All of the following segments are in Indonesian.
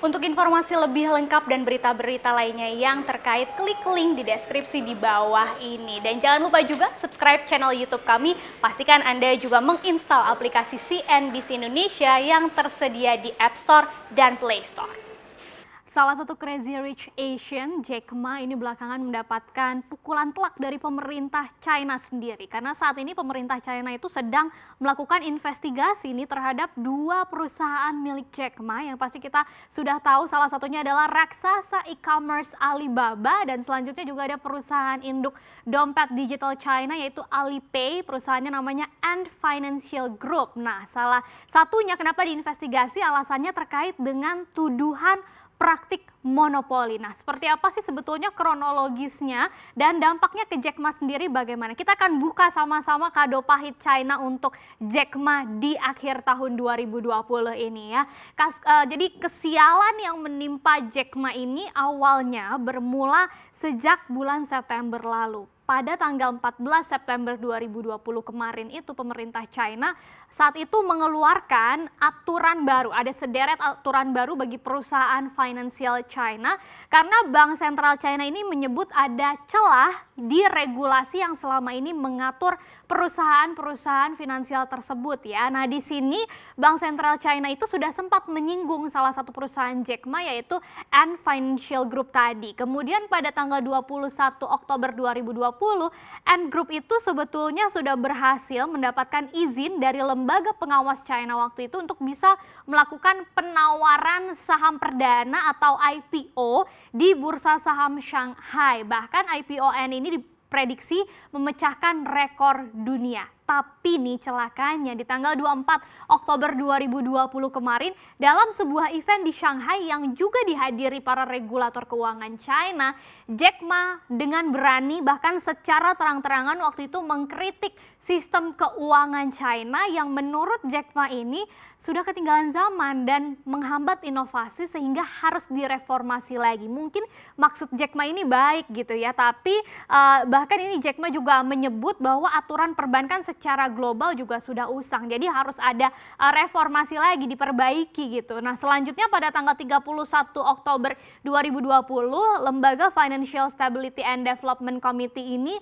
Untuk informasi lebih lengkap dan berita-berita lainnya yang terkait, klik link di deskripsi di bawah ini. Dan jangan lupa juga subscribe channel YouTube kami. Pastikan Anda juga menginstal aplikasi CNBC Indonesia yang tersedia di App Store dan Play Store. Salah satu Crazy Rich Asian, Jack Ma, ini belakangan mendapatkan pukulan telak dari pemerintah China sendiri. Karena saat ini pemerintah China itu sedang melakukan investigasi ini terhadap dua perusahaan milik Jack Ma. Yang pasti kita sudah tahu salah satunya adalah raksasa e-commerce Alibaba. Dan selanjutnya juga ada perusahaan induk dompet digital China yaitu Alipay. Perusahaannya namanya Ant Financial Group. Nah, salah satunya kenapa diinvestigasi alasannya terkait dengan tuduhan praktik monopoli. Nah, seperti apa sih sebetulnya kronologisnya dan dampaknya ke Jack Ma sendiri bagaimana? Kita akan buka sama-sama kado pahit China untuk Jack Ma di akhir tahun 2020 ini ya. Jadi kesialan yang menimpa Jack Ma ini awalnya bermula sejak bulan September lalu. Pada tanggal 14 September 2020 kemarin itu pemerintah China saat itu mengeluarkan aturan baru. Ada sederet aturan baru bagi perusahaan finansial China karena Bank Sentral China ini menyebut ada celah di regulasi yang selama ini mengatur perusahaan-perusahaan finansial tersebut ya. Nah, di sini Bank Sentral China itu sudah sempat menyinggung salah satu perusahaan Jack Ma yaitu Ant Financial Group tadi. Kemudian pada tanggal 21 Oktober 2020 Ant Group itu sebetulnya sudah berhasil mendapatkan izin dari lembaga pengawas China waktu itu untuk bisa melakukan penawaran saham perdana atau IPO di bursa saham Shanghai. Bahkan IPON ini diprediksi memecahkan rekor dunia. Tapi nih celakanya di tanggal 24 Oktober 2020 kemarin dalam sebuah event di Shanghai yang juga dihadiri para regulator keuangan China, Jack Ma dengan berani bahkan secara terang-terangan waktu itu mengkritik sistem keuangan China yang menurut Jack Ma ini sudah ketinggalan zaman dan menghambat inovasi sehingga harus direformasi lagi. Mungkin maksud Jack Ma ini baik gitu ya, tapi bahkan ini Jack Ma juga menyebut bahwa aturan perbankan secara global juga sudah usang. Jadi harus ada reformasi lagi, diperbaiki gitu. Nah, selanjutnya pada tanggal 31 Oktober 2020, lembaga Financial Stability and Development Committee ini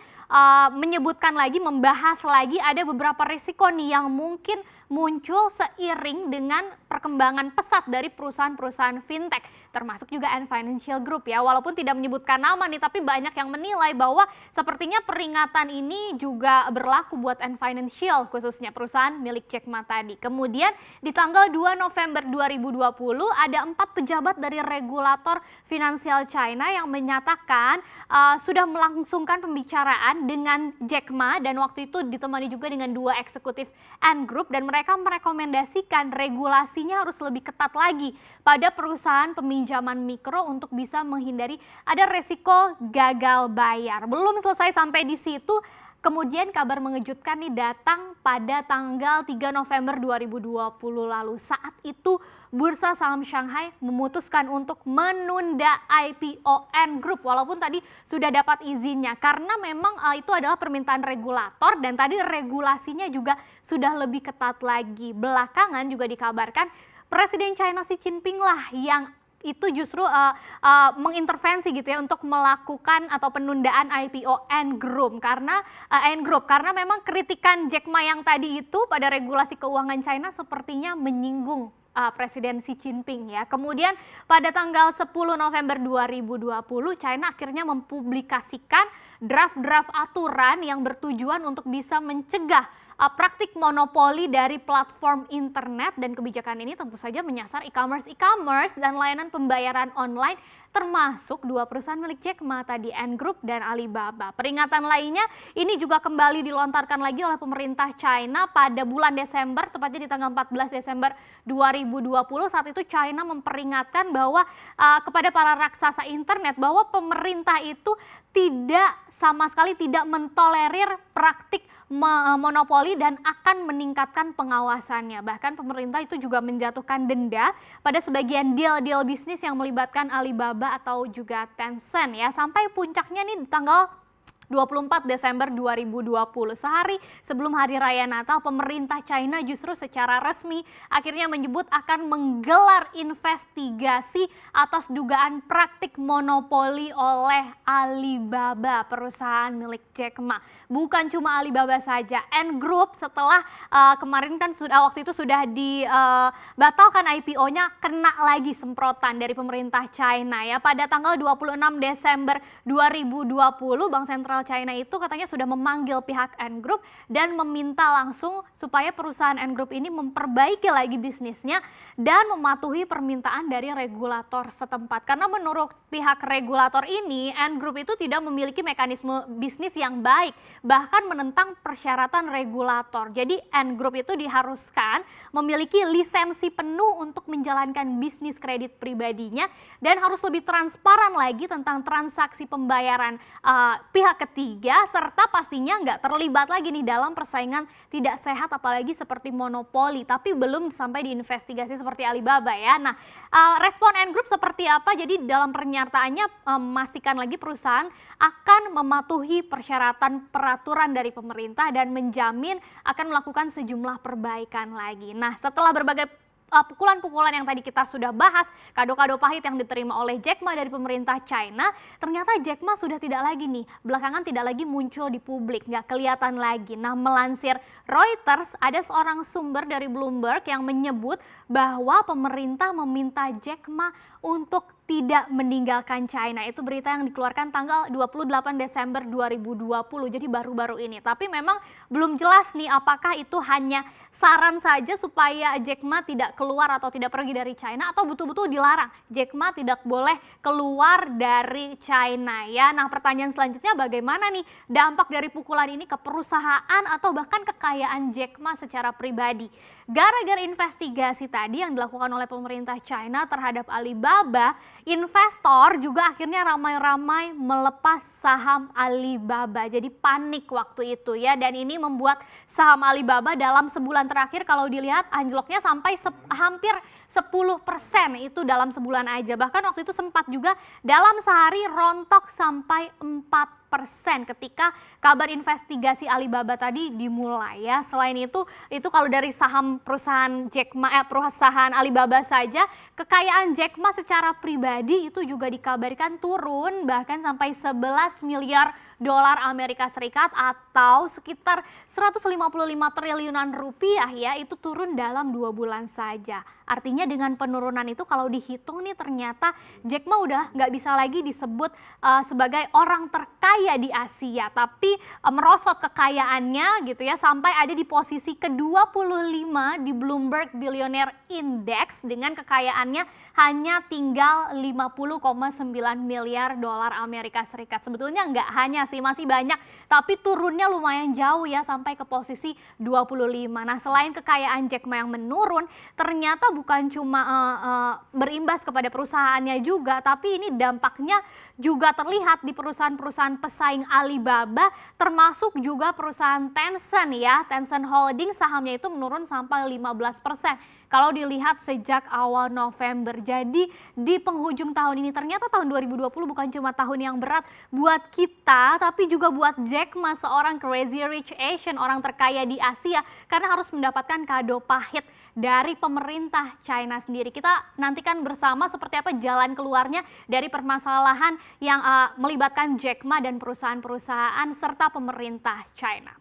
menyebutkan lagi, membahas lagi ada beberapa risiko nih yang mungkin muncul seiring dengan perkembangan pesat dari perusahaan-perusahaan fintech, termasuk juga Ant Financial Group ya. Walaupun tidak menyebutkan nama nih, tapi banyak yang menilai bahwa sepertinya peringatan ini juga berlaku buat Ant Financial, khususnya perusahaan milik Jack Ma tadi. Kemudian di tanggal 2 November 2020 ada 4 pejabat dari regulator finansial China yang menyatakan sudah melangsungkan pembicaraan dengan Jack Ma dan waktu itu ditemani juga dengan 2 eksekutif Ant Group dan mereka merekomendasikan regulasinya harus lebih ketat lagi pada perusahaan peminjaman mikro untuk bisa menghindari ada resiko gagal bayar. Belum selesai sampai di situ, kemudian kabar mengejutkan nih datang pada tanggal 3 November 2020 lalu. Saat itu bursa saham Shanghai memutuskan untuk menunda IPO Ant Group walaupun tadi sudah dapat izinnya karena memang itu adalah permintaan regulator dan tadi regulasinya juga sudah lebih ketat lagi. Belakangan juga dikabarkan Presiden China Xi Jinping lah yang itu justru mengintervensi gitu ya untuk melakukan atau penundaan IPO Ant Group karena memang kritikan Jack Ma yang tadi itu pada regulasi keuangan China sepertinya menyinggung Presiden Xi Jinping ya. Kemudian pada tanggal 10 November 2020 China akhirnya mempublikasikan draft-draft aturan yang bertujuan untuk bisa mencegah praktik monopoli dari platform internet dan kebijakan ini tentu saja menyasar e-commerce dan layanan pembayaran online termasuk 2 perusahaan milik Jack Ma tadi, Ant Group dan Alibaba. Peringatan lainnya ini juga kembali dilontarkan lagi oleh pemerintah China pada bulan Desember, tepatnya di tanggal 14 Desember 2020. Saat itu China memperingatkan bahwa kepada para raksasa internet bahwa pemerintah itu sama sekali tidak mentolerir praktik monopoli dan akan meningkatkan pengawasannya. Bahkan pemerintah itu juga menjatuhkan denda pada sebagian deal-deal bisnis yang melibatkan Alibaba atau juga Tencent ya. Sampai puncaknya nih di tanggal 24 Desember 2020. Sehari sebelum Hari Raya Natal, pemerintah China justru secara resmi akhirnya menyebut akan menggelar investigasi atas dugaan praktik monopoli oleh Alibaba, perusahaan milik Jack Ma. Bukan cuma Alibaba saja, Ant Group setelah kemarin kan waktu itu sudah dibatalkan IPO-nya, kena lagi semprotan dari pemerintah China ya. Pada tanggal 26 Desember 2020, Bank Sentral China itu katanya sudah memanggil pihak Ant Group dan meminta langsung supaya perusahaan Ant Group ini memperbaiki lagi bisnisnya dan mematuhi permintaan dari regulator setempat. Karena menurut pihak regulator ini, Ant Group itu tidak memiliki mekanisme bisnis yang baik, bahkan menentang persyaratan regulator. Jadi Ant Group itu diharuskan memiliki lisensi penuh untuk menjalankan bisnis kredit pribadinya dan harus lebih transparan lagi tentang transaksi pembayaran pihak ketiga, serta pastinya nggak terlibat lagi nih dalam persaingan tidak sehat apalagi seperti monopoli. Tapi belum sampai diinvestigasi seperti Alibaba ya. Nah, respon Ant Group seperti apa? Jadi dalam pernyataannya memastikan lagi perusahaan akan mematuhi persyaratan peraturan dari pemerintah dan menjamin akan melakukan sejumlah perbaikan lagi. Nah, setelah berbagai pukulan-pukulan yang tadi kita sudah bahas, kado-kado pahit yang diterima oleh Jack Ma dari pemerintah China, ternyata Jack Ma sudah tidak lagi nih, belakangan tidak lagi muncul di publik, nggak kelihatan lagi. Nah, melansir Reuters, ada seorang sumber dari Bloomberg yang menyebut bahwa pemerintah meminta Jack Ma untuk tidak meninggalkan China. Itu berita yang dikeluarkan tanggal 28 Desember 2020, jadi baru-baru ini. Tapi memang belum jelas nih apakah itu hanya saran saja supaya Jack Ma tidak keluar atau tidak pergi dari China, atau betul-betul dilarang Jack Ma tidak boleh keluar dari China ya. Nah, pertanyaan selanjutnya, bagaimana nih dampak dari pukulan ini ke perusahaan atau bahkan kekayaan Jack Ma secara pribadi? Gara-gara investigasi tadi yang dilakukan oleh pemerintah China terhadap Alibaba, investor juga akhirnya ramai-ramai melepas saham Alibaba. Jadi panik waktu itu ya, dan ini membuat saham Alibaba dalam sebulan terakhir kalau dilihat anjloknya sampai hampir 10% itu dalam sebulan aja. Bahkan waktu itu sempat juga dalam sehari rontok sampai 4% ketika kabar investigasi Alibaba tadi dimulai ya. Selain itu kalau dari saham perusahaan Jack Ma, perusahaan Alibaba saja, kekayaan Jack Ma secara pribadi itu juga dikabarkan turun bahkan sampai 11 miliar dolar Amerika Serikat atau sekitar 155 triliunan rupiah ya, itu turun dalam 2 bulan saja. Artinya dengan penurunan itu kalau dihitung nih ternyata Jack Ma udah nggak bisa lagi disebut sebagai orang terkaya di Asia, tapi merosot kekayaannya gitu ya sampai ada di posisi ke-25 di Bloomberg Billionaire Index dengan kekayaannya hanya tinggal 50,9 miliar dolar Amerika Serikat. Sebetulnya nggak hanya sih, masih banyak, tapi turunnya lumayan jauh ya sampai ke posisi 25. Nah, selain kekayaan Jack Ma yang menurun, ternyata bukan cuma berimbas kepada perusahaannya juga, tapi ini dampaknya juga terlihat di perusahaan-perusahaan pesaing Alibaba, termasuk juga perusahaan Tencent ya. Tencent Holding sahamnya itu menurun sampai 15%. Kalau dilihat sejak awal November. Jadi di penghujung tahun ini ternyata tahun 2020 bukan cuma tahun yang berat buat kita, tapi juga buat Jack Ma, seorang crazy rich Asian, orang terkaya di Asia, karena harus mendapatkan kado pahit dari pemerintah China sendiri. Kita nantikan bersama seperti apa jalan keluarnya dari permasalahan yang melibatkan Jack Ma dan perusahaan-perusahaan serta pemerintah China.